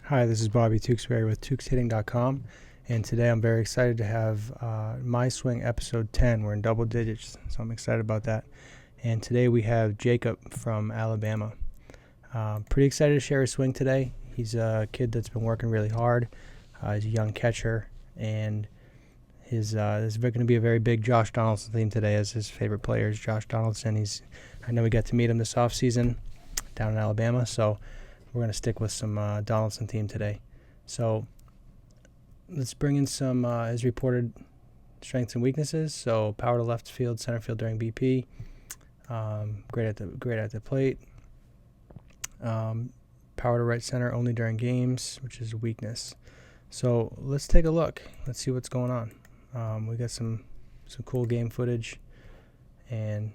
Hi, this is Bobby Tewksbury with TewksHitting.com, and today I'm very excited to have My Swing episode 10. We're in double digits, so I'm excited about that. And today we have Jacob from Alabama. Pretty excited to share his swing today. He's a kid that's been working really hard. He's a young catcher, and this is going to be a very big Josh Donaldson theme today, as his favorite player is Josh Donaldson. I know we got to meet him this offseason down in Alabama, so we're going to stick with some Donaldson theme today. So let's bring in some his reported strengths and weaknesses. So power to left field, center field during BP. Great at the plate. Power to right center only during games, which is a weakness. So let's take a look. Let's see what's going on. We got some cool game footage, and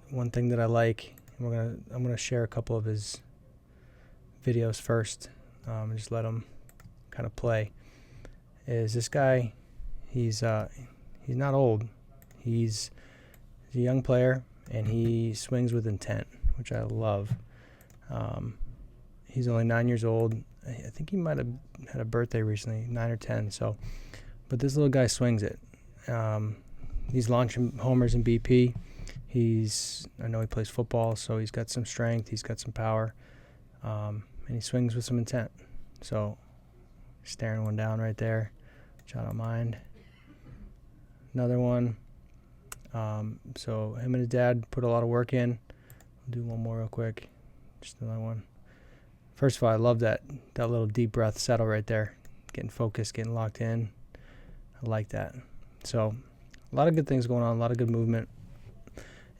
one thing that I like, I'm gonna share a couple of his videos first, and just let him kind of play. Is this guy? He's not old. He's a young player, and he swings with intent, which I love. He's only 9 years old. I think he might have had a birthday recently, 9 or 10. So, but this little guy swings it. He's launching homers in BP. I know he plays football, so he's got some strength. He's got some power. And he swings with some intent. So, staring one down right there, which I don't mind. Another one. So him and his dad put a lot of work in. I'll do one more real quick. Just another one. First of all, I love that little deep breath settle right there. Getting focused, getting locked in. I like that. So, a lot of good things going on, a lot of good movement.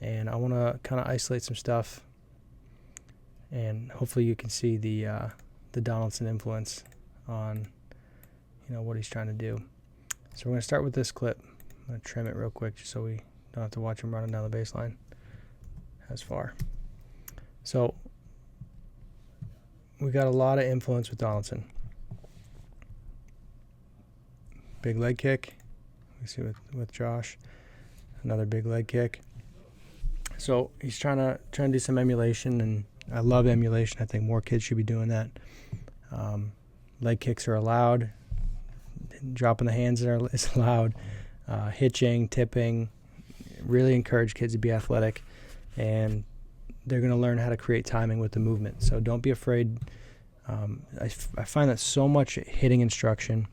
And I want to kind of isolate some stuff. And hopefully you can see the Donaldson influence on, what he's trying to do. So we're going to start with this clip. I'm going to trim it real quick just so we don't have to watch him running down the baseline as far. So we got a lot of influence with Donaldson. Big leg kick. We see with Josh. Another big leg kick. So he's trying to do some emulation, and I love emulation. I think more kids should be doing that. Leg kicks are allowed. Dropping the hands is allowed. Hitching, tipping. Really encourage kids to be athletic, and they're going to learn how to create timing with the movement. So don't be afraid. I find that so much hitting instruction,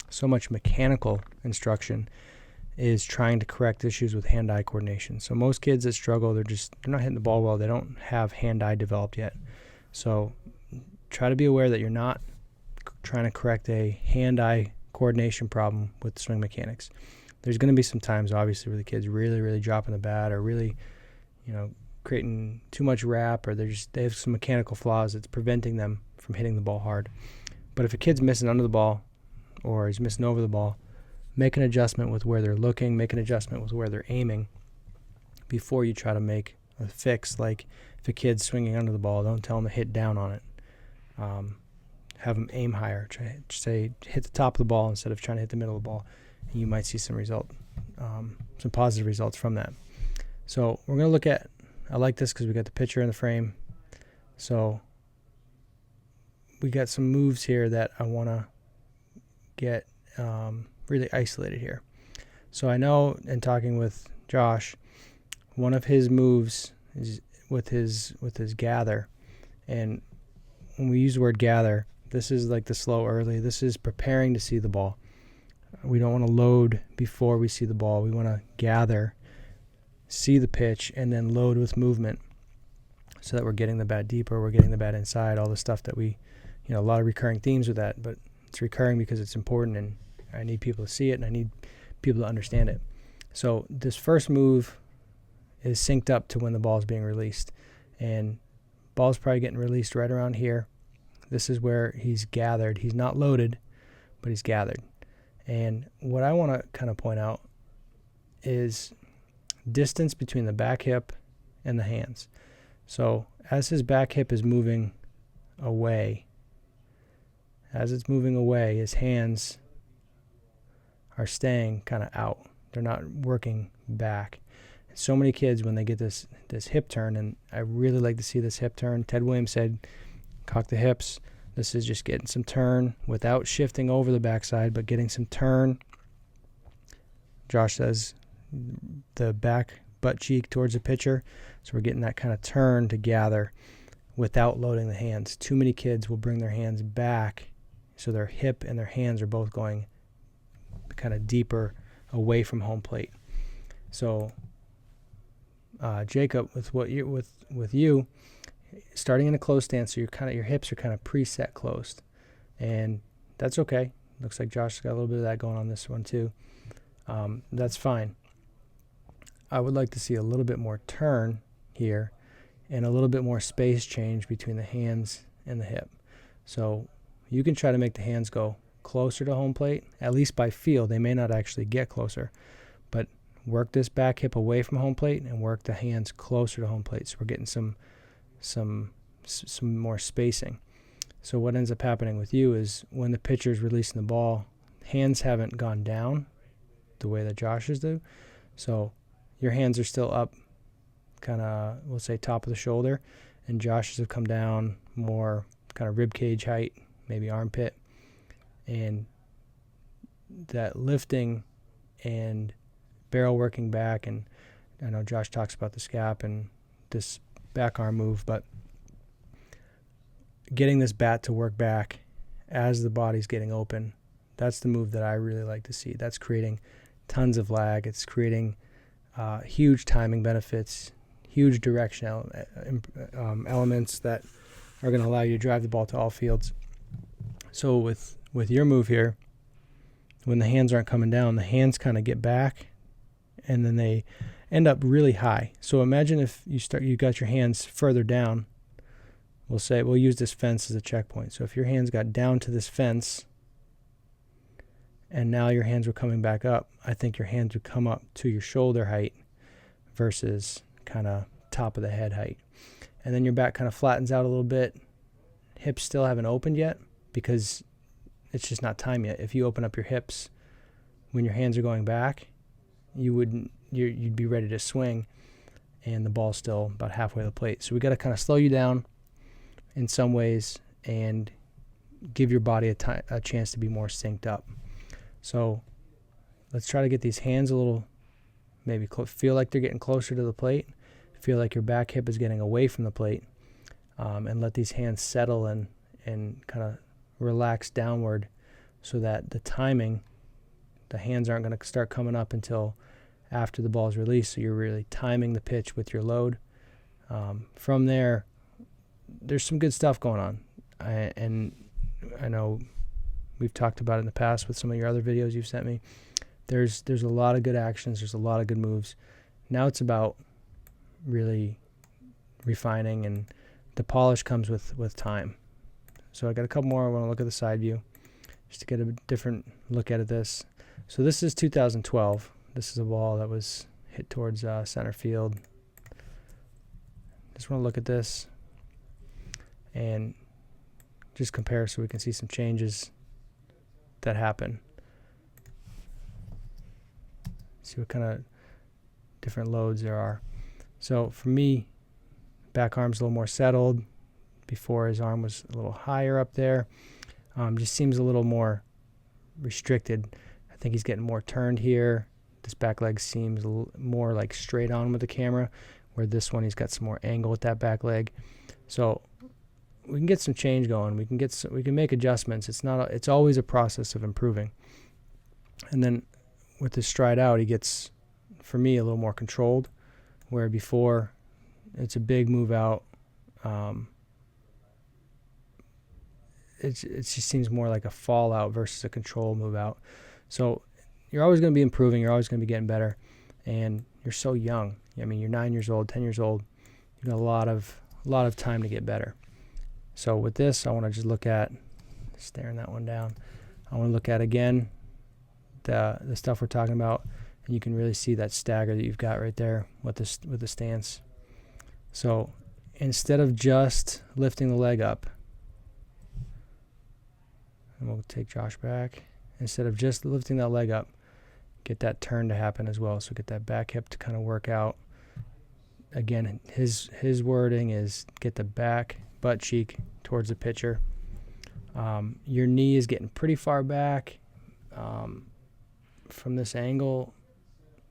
so much mechanical instruction, is trying to correct issues with hand-eye coordination. So most kids that struggle, they're not hitting the ball well. They don't have hand-eye developed yet. So try to be aware that you're not trying to correct a hand-eye coordination problem with swing mechanics. There's going to be some times, obviously, where the kid's really, really dropping the bat, or really, creating too much wrap, or they have some mechanical flaws that's preventing them from hitting the ball hard. But if a kid's missing under the ball, or he's missing over the ball, make an adjustment with where they're looking, make an adjustment with where they're aiming before you try to make a fix. Like if a kid's swinging under the ball, don't tell them to hit down on it. Have them aim higher. Say hit the top of the ball instead of trying to hit the middle of the ball. And you might see some positive results from that. So we're going to look at, I like this because we got the pitcher in the frame. So we got some moves here that I want to get really isolated here. So I know, in talking with Josh, one of his moves is with his gather. And when we use the word gather, this is like the slow early. This is preparing to see the ball. We don't want to load before we see the ball. We want to gather, see the pitch, and then load with movement so that we're getting the bat deeper, we're getting the bat inside, all the stuff that we, a lot of recurring themes with that, but it's recurring because it's important, and I need people to see it, and I need people to understand it. So this first move is synced up to when the ball is being released, and ball's probably getting released right around here. This is where he's gathered. He's not loaded, but he's gathered. And what I want to kind of point out is distance between the back hip and the hands. So as his back hip is moving away, his hands are staying kind of out. They're not working back. So many kids, when they get this hip turn, and I really like to see this hip turn. Ted Williams said, cock the hips. This is just getting some turn without shifting over the backside, but getting some turn. Josh says the back butt cheek towards the pitcher. So we're getting that kind of turn to gather without loading the hands. Too many kids will bring their hands back, so their hip and their hands are both going kind of deeper away from home plate. So Jacob, with you starting in a closed stance, so your hips are kind of preset closed, and that's okay. Looks like Josh got a little bit of that going on this one too. That's fine. I would like to see a little bit more turn here and a little bit more space change between the hands and the hip. So you can try to make the hands go closer to home plate, at least by feel. They may not actually get closer, but work this back hip away from home plate and work the hands closer to home plate. So we're getting some more spacing. So what ends up happening with you is when the pitcher is releasing the ball, hands haven't gone down the way that Josh's do. So your hands are still up, kind of, we'll say top of the shoulder, and Josh's have come down more kind of rib cage height, maybe armpit. And that lifting and barrel working back, and I know Josh talks about the scap and this back arm move, but getting this bat to work back as the body's getting open, that's the move that I really like to see. That's creating tons of lag. It's creating huge timing benefits, huge directional elements that are going to allow you to drive the ball to all fields. So with your move here, when the hands aren't coming down, the hands kind of get back, and then they end up really high. So imagine if you got your hands further down. We'll use this fence as a checkpoint. So if your hands got down to this fence, and now your hands were coming back up, I think your hands would come up to your shoulder height versus kind of top of the head height. And then your back kind of flattens out a little bit. Hips still haven't opened yet because it's just not time yet. If you open up your hips when your hands are going back, you'd be ready to swing, and the ball's still about halfway to the plate. So we got to kind of slow you down in some ways and give your body a chance to be more synced up. So let's try to get these hands a little, maybe feel like they're getting closer to the plate, feel like your back hip is getting away from the plate, and let these hands settle and kind of relax downward so that the timing, the hands aren't going to start coming up until after the ball is released. So you're really timing the pitch with your load. From there, there's some good stuff going on. And I know we've talked about it in the past with some of your other videos you've sent me. There's a lot of good actions. There's a lot of good moves. Now it's about really refining, and the polish comes with time. So I got a couple more. I want to look at the side view just to get a different look at this. So this is 2012. This is a ball that was hit towards center field. Just want to look at this and just compare so we can see some changes that happen. See what kind of different loads there are. So for me, back arm's a little more settled. Before, his arm was a little higher up there. Just seems a little more restricted. I think he's getting more turned here. This back leg seems more like straight on with the camera, where this one he's got some more angle with that back leg. So we can get some change going. We can make adjustments. It's always a process of improving. And then with his stride out, he gets, for me, a little more controlled, where before it's a big move out. It just seems more like a fallout versus a control move out. So you're always going to be improving. You're always going to be getting better. And you're so young. I mean, you're 9 years old, 10 years old. You've got a lot of time to get better. So with this, I want to just look at, staring that one down, I want to look at, again, the stuff we're talking about. And you can really see that stagger that you've got right there with the stance. So instead of just lifting the leg up, and we'll take Josh back. Instead of just lifting that leg up, get that turn to happen as well. So get that back hip to kind of work out. Again, his wording is get the back butt cheek towards the pitcher. Your knee is getting pretty far back. From this angle,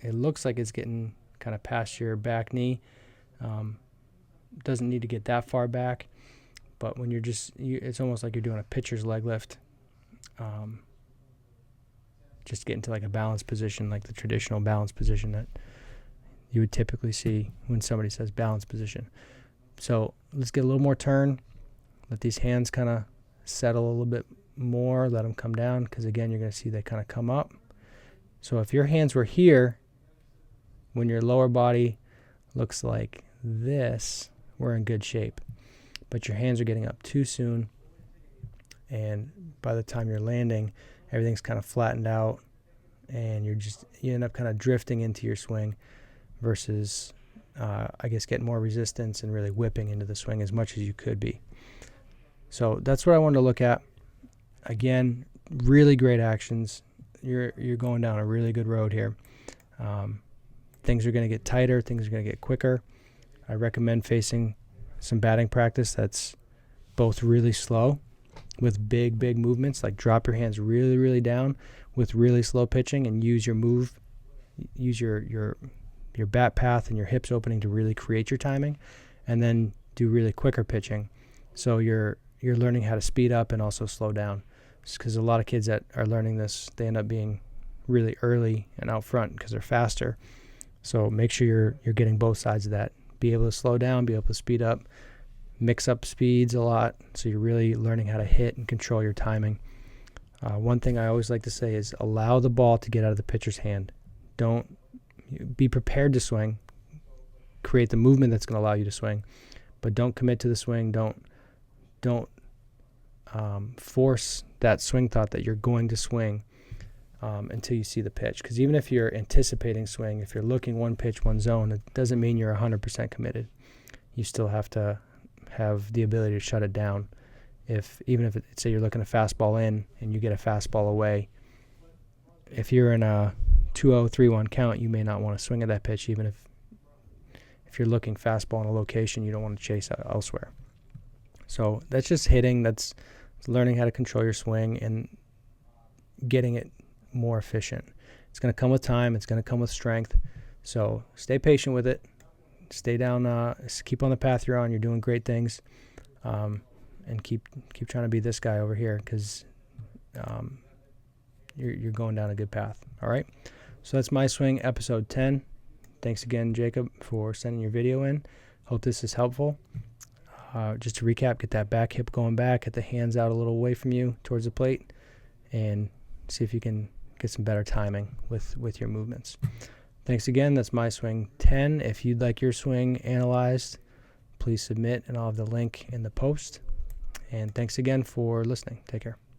it looks like it's getting kind of past your back knee. Doesn't need to get that far back, but when you're it's almost like you're doing a pitcher's leg lift. Just get into like a balanced position, like the traditional balance position that you would typically see when somebody says balance position. So let's get a little more turn. Let these hands kind of settle a little bit more. Let them come down, because again, you're going to see they kind of come up. So if your hands were here, when your lower body looks like this, we're in good shape. But your hands are getting up too soon, and by the time you're landing, everything's kind of flattened out, and you end up kind of drifting into your swing versus, getting more resistance and really whipping into the swing as much as you could be. So that's what I wanted to look at. Again, really great actions. You're going down a really good road here. Things are going to get tighter. Things are going to get quicker. I recommend facing some batting practice that's both really slow with big movements, like drop your hands really, really down with really slow pitching, and use your move, use your bat path and your hips opening to really create your timing, and then do really quicker pitching. So you're learning how to speed up and also slow down. Because a lot of kids that are learning this, they end up being really early and out front because they're faster. So make sure you're getting both sides of that. Be able to slow down, be able to speed up, mix up speeds a lot, so you're really learning how to hit and control your timing. One thing I always like to say is allow the ball to get out of the pitcher's hand. Don't be prepared to swing. Create the movement that's going to allow you to swing, but don't commit to the swing. Don't force that swing thought that you're going to swing until you see the pitch. Because even if you're anticipating swing, if you're looking one pitch, one zone, it doesn't mean you're 100% committed. You still have to have the ability to shut it down. Even if say you're looking a fastball in and you get a fastball away, if you're in a 2-0, 3-1 count, you may not want to swing at that pitch, even if you're looking fastball in a location you don't want to chase elsewhere. So that's just hitting. That's learning how to control your swing and getting it more efficient. It's going to come with time. It's going to come with strength. So stay patient with it. Stay down. Keep on the path you're on. You're doing great things, and keep trying to be this guy over here, because you're going down a good path. All right. So that's My Swing episode 10. Thanks again, Jacob, for sending your video in. Hope this is helpful. Just to recap, get that back hip going back, get the hands out a little away from you towards the plate, and see if you can get some better timing with your movements. Thanks again. That's My Swing 10. If you'd like your swing analyzed, please submit, and I'll have the link in the post. And thanks again for listening. Take care.